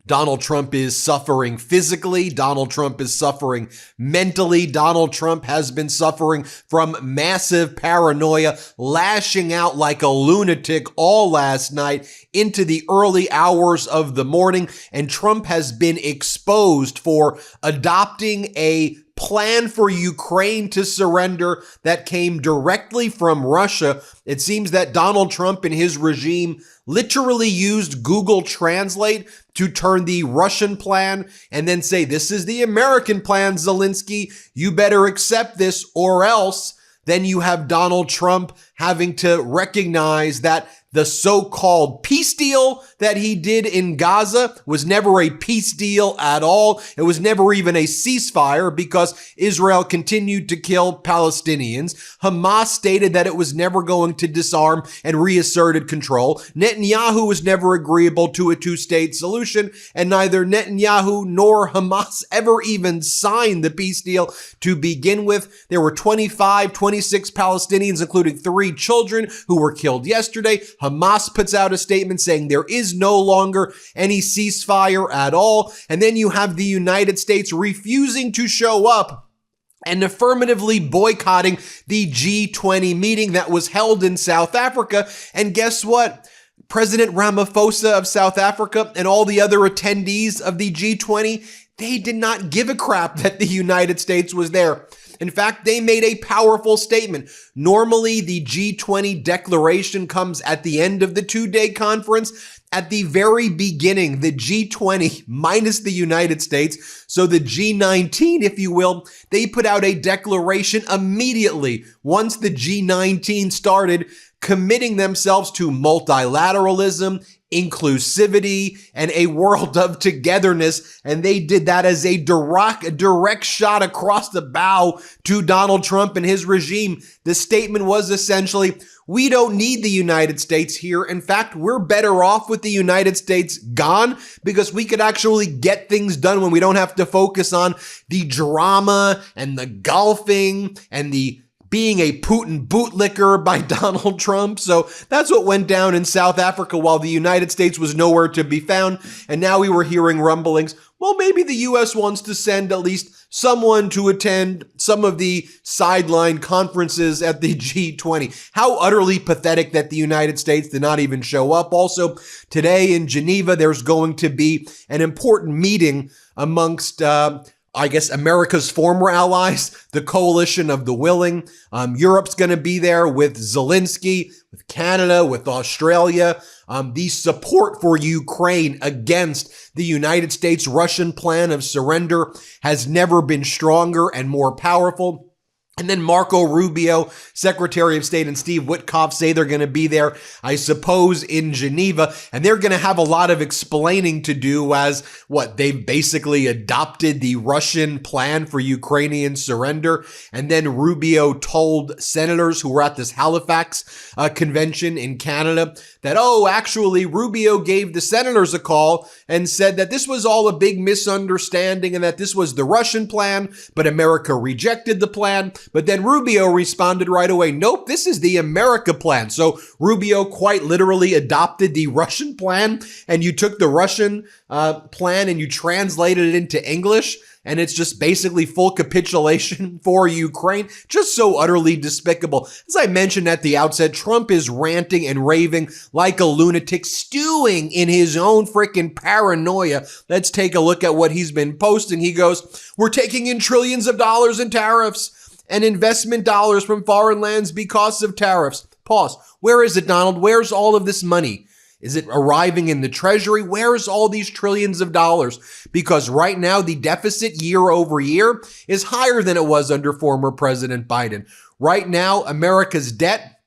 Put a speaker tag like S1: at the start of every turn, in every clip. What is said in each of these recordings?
S1: Donald Trump is suffering physically. Donald Trump is suffering mentally. Donald Trump has been suffering from massive paranoia, lashing out like a lunatic all last night into the early hours of the morning. And Trump has been exposed for adopting a plan for Ukraine to surrender that came directly from Russia. It seems that Donald Trump and his regime literally used Google Translate to turn the Russian plan and then say, this is the American plan, Zelensky. You better accept this or else. Then you have Donald Trump having to recognize that the so-called peace deal that he did in Gaza was never a peace deal at all. It was never even a ceasefire because Israel continued to kill Palestinians. Hamas stated that it was never going to disarm and reasserted control. Netanyahu was never agreeable to a two-state solution, and neither Netanyahu nor Hamas ever even signed the peace deal to begin with. There were 26 Palestinians, including 3 children, who were killed yesterday. Hamas puts out a statement saying there is no longer any ceasefire at all. And then you have the United States refusing to show up and affirmatively boycotting the G20 meeting that was held in South Africa. And guess what? President Ramaphosa of South Africa and all the other attendees of the G20, they did not give a crap that the United States was there. In fact, they made a powerful statement. Normally, the G20 declaration comes at the end of the 2-day conference. At the very beginning, the G20 minus the United States, so the G19, if you will, they put out a declaration immediately once the G19 started, committing themselves to multilateralism, inclusivity, and a world of togetherness. And they did that as a direct shot across the bow to Donald Trump and his regime. The statement was essentially, we don't need the United States here. In fact, we're better off with the United States gone because we could actually get things done when we don't have to focus on the drama and the golfing and the being a Putin bootlicker by Donald Trump. So that's what went down in South Africa while the United States was nowhere to be found. And now we were hearing rumblings. Well, maybe the U.S. wants to send at least someone to attend some of the sideline conferences at the G20. How utterly pathetic that the United States did not even show up. Also, today in Geneva, there's going to be an important meeting amongst America's former allies, the coalition of the willing. Europe's going to be there with Zelensky, with Canada, with Australia. The support for Ukraine against the United States-Russian plan of surrender has never been stronger and more powerful. And then Marco Rubio, Secretary of State, and Steve Witkoff say they're going to be there, I suppose, in Geneva. And they're going to have a lot of explaining to do as they've basically adopted the Russian plan for Ukrainian surrender. And then Rubio told senators who were at this Halifax convention in Canada that, actually, Rubio gave the senators a call and said that this was all a big misunderstanding and that this was the Russian plan, but America rejected the plan. But then Rubio responded right away, nope, this is the America plan. So Rubio quite literally adopted the Russian plan, and you took the Russian plan and you translated it into English. And it's just basically full capitulation for Ukraine. Just so utterly despicable. As I mentioned at the outset, Trump is ranting and raving like a lunatic, stewing in his own freaking paranoia. Let's take a look at what he's been posting. He goes, we're taking in trillions of dollars in tariffs and investment dollars from foreign lands because of tariffs. Pause. Where is it, Donald? Where's all of this money? Is it arriving in the Treasury? Where's all these trillions of dollars? Because right now, the deficit year over year is higher than it was under former President Biden. Right now, America's debt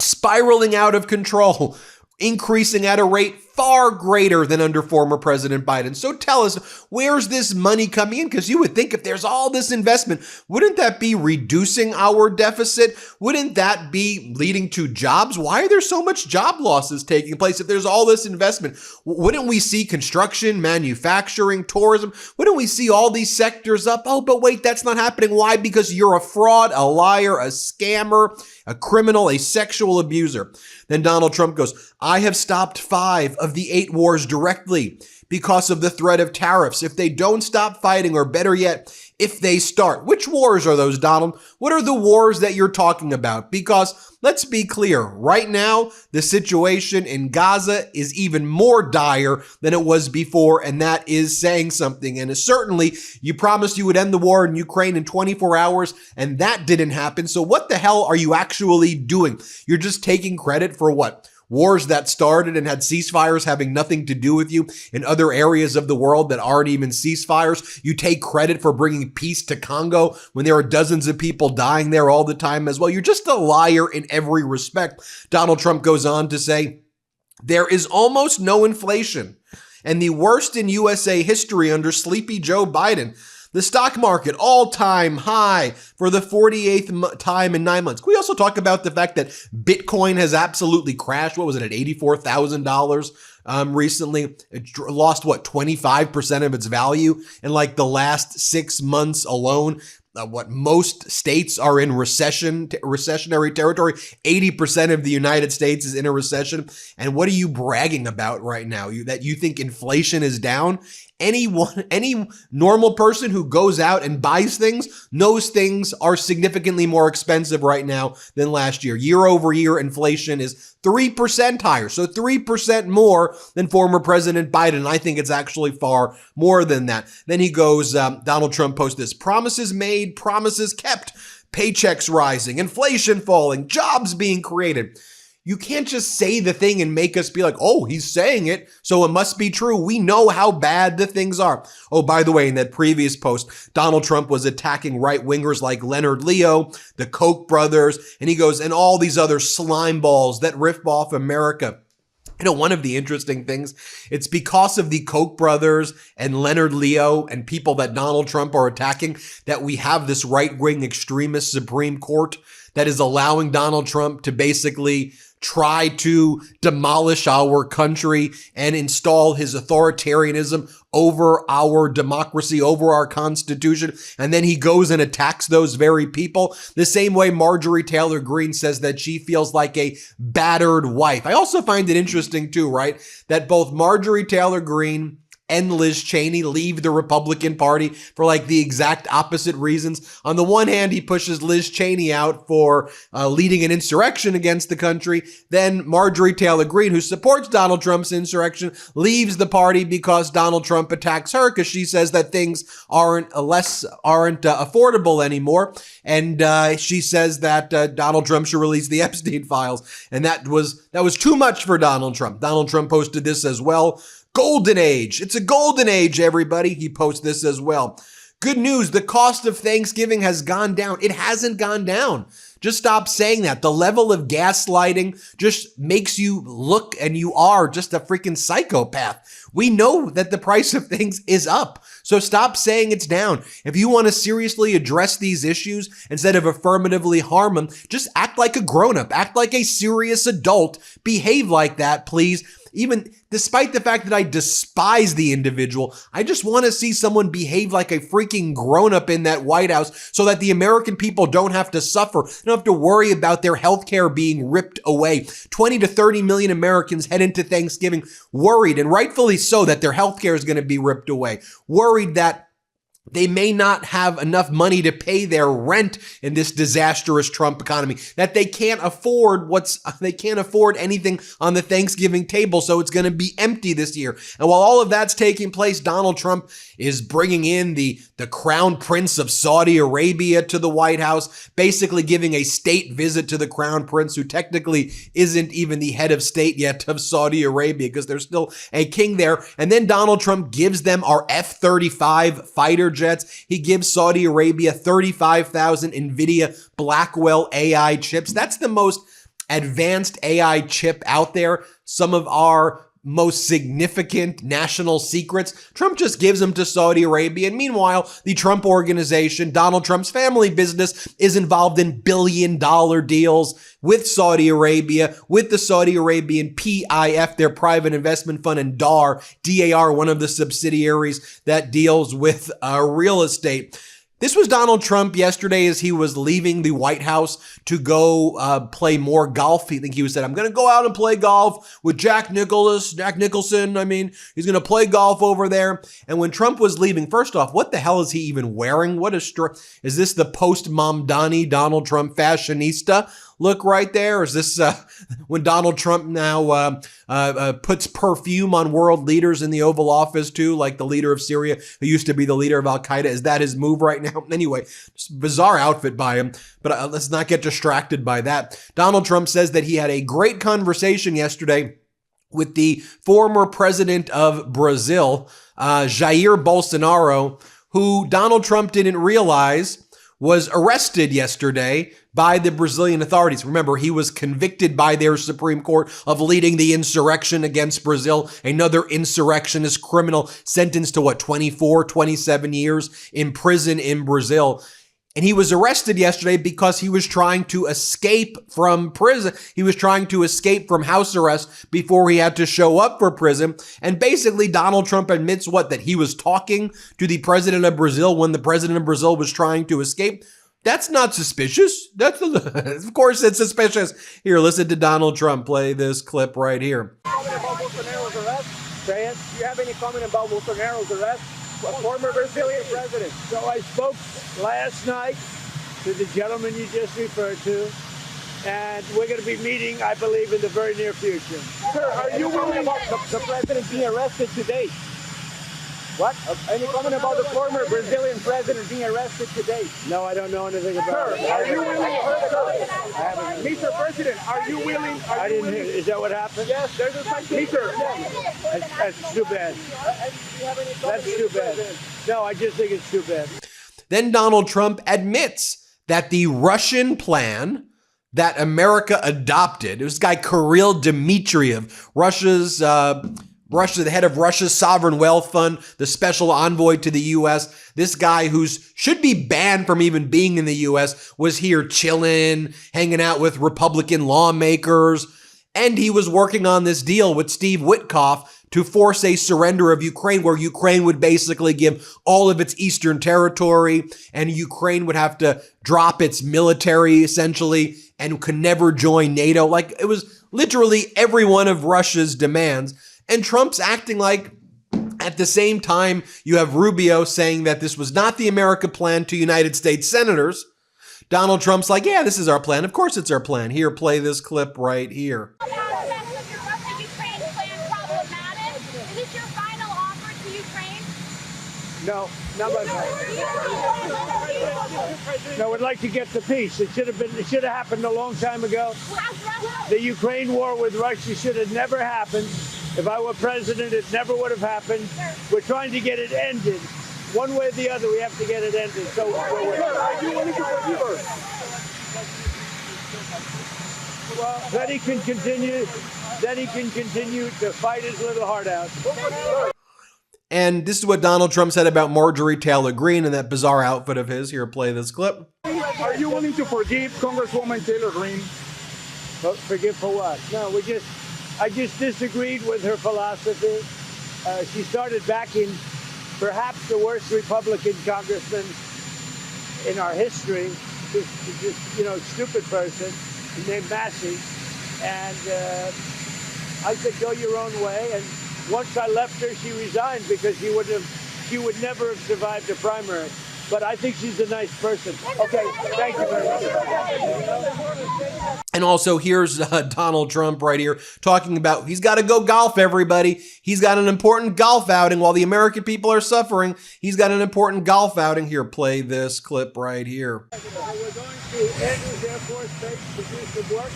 S1: spiraling out of control, increasing at a rate far greater than under former President Biden. So tell us, where's this money coming in? Because you would think if there's all this investment, wouldn't that be reducing our deficit? Wouldn't that be leading to jobs? Why are there so much job losses taking place if there's all this investment? Wouldn't we see construction, manufacturing, tourism? Wouldn't we see all these sectors up? Oh, but wait, that's not happening. Why? Because you're a fraud, a liar, a scammer, a criminal, a sexual abuser. Then Donald Trump goes, I have stopped 5 of the 8 wars directly because of the threat of tariffs. If they don't stop fighting, or better yet, if they start. Which wars are those, Donald? What are the wars that you're talking about? Because let's be clear, right now, the situation in Gaza is even more dire than it was before, and that is saying something. And certainly, you promised you would end the war in Ukraine in 24 hours, and that didn't happen. So what the hell are you actually doing? You're just taking credit for what? Wars that started and had ceasefires having nothing to do with you in other areas of the world that aren't even ceasefires. You take credit for bringing peace to Congo when there are dozens of people dying there all the time as well. You're just a liar in every respect. Donald Trump goes on to say, there is almost no inflation, and the worst in USA history under sleepy Joe Biden. The stock market, all-time high for the 48th time in 9 months. Can we also talk about the fact that Bitcoin has absolutely crashed? What was it, at $84,000 recently? It lost, 25% of its value in like the last 6 months alone. Most states are in recessionary territory. 80% of the United States is in a recession. And what are you bragging about right now? That you think inflation is down? Any normal person who goes out and buys things knows things are significantly more expensive right now than last year. Year over year, inflation is 3% higher. So 3% more than former President Biden. I think it's actually far more than that. Then he goes, Donald Trump posts this: promises made, promises kept, paychecks rising, inflation falling, jobs being created. You can't just say the thing and make us be like, oh, he's saying it, so it must be true. We know how bad the things are. Oh, by the way, in that previous post, Donald Trump was attacking right-wingers like Leonard Leo, the Koch brothers, and he goes, and all these other slime balls that rip off America. You know, one of the interesting things, it's because of the Koch brothers and Leonard Leo and people that Donald Trump are attacking that we have this right-wing extremist Supreme Court that is allowing Donald Trump to basically try to demolish our country and install his authoritarianism over our democracy, over our Constitution. And then he goes and attacks those very people. The same way Marjorie Taylor Greene says that she feels like a battered wife. I also find it interesting too, right? That both Marjorie Taylor Greene and Liz Cheney leave the Republican Party for like the exact opposite reasons. On the one hand, he pushes Liz Cheney out for leading an insurrection against the country. Then Marjorie Taylor Greene, who supports Donald Trump's insurrection, leaves the party because Donald Trump attacks her because she says that things aren't affordable anymore. And she says that Donald Trump should release the Epstein files. And that was too much for Donald Trump. Donald Trump posted this as well. Golden age. It's a golden age, everybody. He posts this as well. Good news. The cost of Thanksgiving has gone down. It hasn't gone down. Just stop saying that. The level of gaslighting just makes you look, and you are just a freaking psychopath. We know that the price of things is up. So stop saying it's down. If you want to seriously address these issues instead of affirmatively harm them, just act like a grown-up. Act like a serious adult. Behave like that, please. Even despite the fact that I despise the individual, I just want to see someone behave like a freaking grown-up in that White House so that the American people don't have to suffer, don't have to worry about their health care being ripped away. 20 to 30 million Americans head into Thanksgiving worried, and rightfully so, that their health care is going to be ripped away. Worried that they may not have enough money to pay their rent in this disastrous Trump economy, that they can't afford anything on the Thanksgiving table, so it's going to be empty this year. And while all of that's taking place, Donald Trump is bringing in the Crown Prince of Saudi Arabia to the White House, basically giving a state visit to the Crown Prince, who technically isn't even the head of state yet of Saudi Arabia because there's still a king there. And then Donald Trump gives them our F-35 fighter jets. He gives Saudi Arabia 35,000 NVIDIA Blackwell AI chips. That's the most advanced AI chip out there. Some of our most significant national secrets. Trump just gives them to Saudi Arabia. And meanwhile, the Trump Organization, Donald Trump's family business, is involved in billion-dollar deals with Saudi Arabia, with the Saudi Arabian PIF, their private investment fund, and DAR, one of the subsidiaries that deals with real estate. This was Donald Trump yesterday as he was leaving the White House to go play more golf. I think he said, I'm going to go out and play golf with Jack Nicholson. I mean, he's going to play golf over there. And when Trump was leaving, first off, what the hell is he even wearing? Is this the post-Mamdani Donald Trump fashionista look right there? Or is this when Donald Trump now puts perfume on world leaders in the Oval Office too, like the leader of Syria, who used to be the leader of Al-Qaeda? Is that his move right now? Anyway, just bizarre outfit by him, but let's not get distracted by that. Donald Trump says that he had a great conversation yesterday with the former president of Brazil, Jair Bolsonaro, who Donald Trump didn't realize was arrested yesterday by the Brazilian authorities. Remember, he was convicted by their Supreme Court of leading the insurrection against Brazil. Another insurrectionist criminal sentenced to 24, 27 years in prison in Brazil. And he was arrested yesterday because he was trying to escape from prison. He was trying to escape from house arrest before he had to show up for prison. And basically, Donald Trump admits that he was talking to the president of Brazil when the president of Brazil was trying to escape. That's not suspicious. Of course it's suspicious. Here, listen to Donald Trump play this clip right here.
S2: Bolsonaro's arrest? Say it. Do you have any comment about Bolsonaro's arrest? A former Brazilian president. So I spoke last night to the gentleman you just referred to, and we're going to be meeting, I believe, in the very near future. Sir, are you willing about the president being arrested today? What? Any comment about the former Brazilian president being arrested today? No, I don't know anything about it. Are you willing? Mr. President, are you willing? I didn't hear. Is that what happened? Yes, there's a Mr. That's too bad. That's too bad. No, I just think it's too bad.
S1: Then Donald Trump admits that the Russian plan that America adopted, it was this guy Kirill Dmitriev, the head of Russia's sovereign wealth fund, the special envoy to the U.S., this guy who should be banned from even being in the U.S., was here chilling, hanging out with Republican lawmakers, and he was working on this deal with Steve Witkoff to force a surrender of Ukraine, where Ukraine would basically give all of its eastern territory, and Ukraine would have to drop its military, essentially, and could never join NATO. Like, it was literally every one of Russia's demands. And Trump's acting like, at the same time, you have Rubio saying that this was not the America plan to United States senators. Donald Trump's like, yeah, this is our plan. Of course it's our plan. Here, play this clip right here.
S2: No, no, we'd like to get the peace. It should have happened a long time ago. The Ukraine war with Russia should have never happened. If I were president, it never would have happened. We're trying to get it ended. One way or the other, we have to get it ended. So, well, then he can continue. Then he can continue to fight his little heart out.
S1: And this is what Donald Trump said about Marjorie Taylor Greene and that bizarre outfit of his. Here, play this clip.
S2: Are you willing to forgive Congresswoman Taylor Greene? Forgive for what? No, I just disagreed with her philosophy. She started backing perhaps the worst Republican congressman in our history, just stupid person named Massey. And I said, go your own way. And once I left her, she resigned because she would never have survived a primary. But I think she's a nice person. Okay, thank you very much.
S1: And also, here's Donald Trump right here talking about he's got to go golf, everybody. He's got an important golf outing while the American people are suffering. He's got an important golf outing. Here, play this clip right here.
S2: We're going to Andrews Air Force Base to do some work,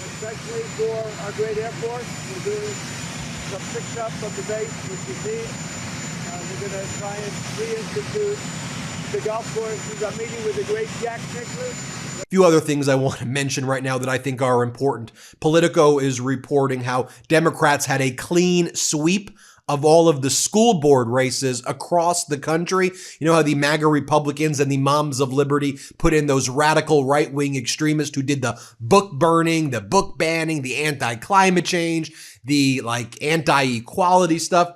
S2: especially for our great Air Force. We're doing some fix-up of the base, which you see. We're going to try and reinstitute the golf course. I'm meeting with the great Jack Nicklaus.
S1: A few other things I want to mention right now that I think are important. Politico is reporting how Democrats had a clean sweep of all of the school board races across the country. You know how the MAGA Republicans and the Moms of Liberty put in those radical right-wing extremists who did the book burning, the book banning, the anti-climate change, the anti-equality stuff.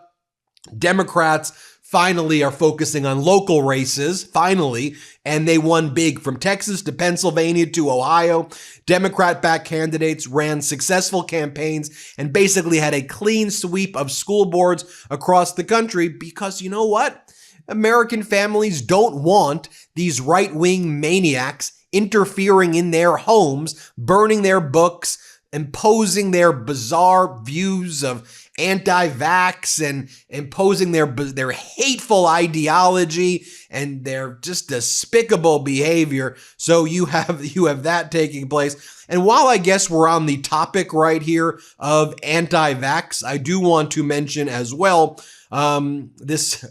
S1: Democrats finally are focusing on local races, finally, and they won big from Texas to Pennsylvania to Ohio. Democrat-backed candidates ran successful campaigns and basically had a clean sweep of school boards across the country because you know what? American families don't want these right-wing maniacs interfering in their homes, burning their books, imposing their bizarre views of anti-vax and imposing their hateful ideology and their just despicable behavior. So you have that taking place. And while I guess we're on the topic right here of anti-vax, I do want to mention as well this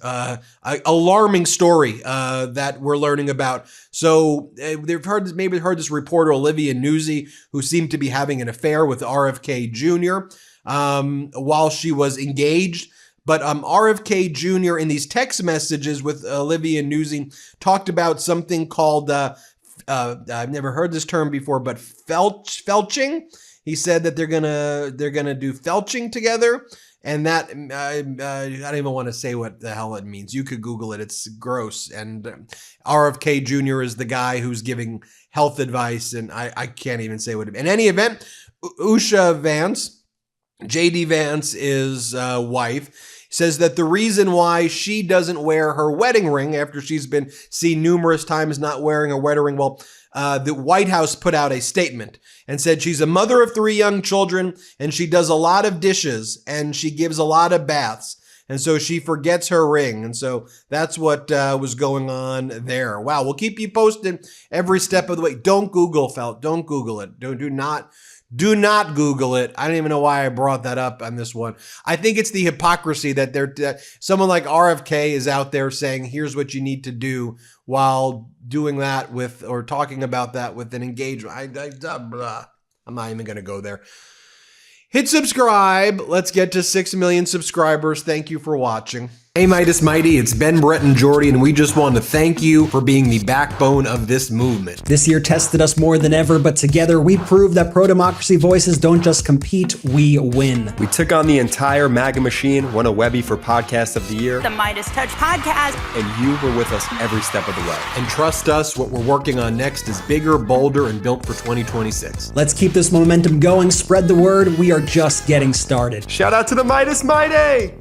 S1: alarming story that we're learning about. So they've heard this reporter Olivia Nuzzi, who seemed to be having an affair with RFK Jr. While she was engaged. But RFK Jr. in these text messages with Olivia Nuzzi talked about something called I've never heard this term before, but felching. He said that they're gonna do felching together. And that, I don't even want to say what the hell it means. You could Google it. It's gross. And RFK Jr. is the guy who's giving health advice. And I can't even say what it means. In any event, Usha Vance, J.D. Vance's wife, says that the reason why she doesn't wear her wedding ring after she's been seen numerous times not wearing a wedding ring, well, the White House put out a statement and said she's a mother of 3 young children and she does a lot of dishes and she gives a lot of baths. And so she forgets her ring. And so that's what was going on there. Wow. We'll keep you posted every step of the way. Don't Google felt. Don't Google it. Do not Google it. I don't even know why I brought that up on this one. I think it's the hypocrisy that someone like RFK is out there saying, here's what you need to do while doing that with, or talking about that with an engagement. I'm not even going to go there. Hit subscribe. Let's get to 6 million subscribers. Thank you for watching. Hey Midas Mighty, it's Ben, Brett, and Jordy, and we just want to thank you for being the backbone of this movement.
S3: This year tested us more than ever, but together we proved that pro-democracy voices don't just compete, we win.
S4: We took on the entire MAGA machine, won a Webby for Podcast of the Year,
S5: the MeidasTouch podcast,
S4: and you were with us every step of the way.
S1: And trust us, what we're working on next is bigger, bolder, and built for 2026.
S3: Let's keep this momentum going, spread the word, we are just getting started.
S4: Shout out to the Midas Mighty!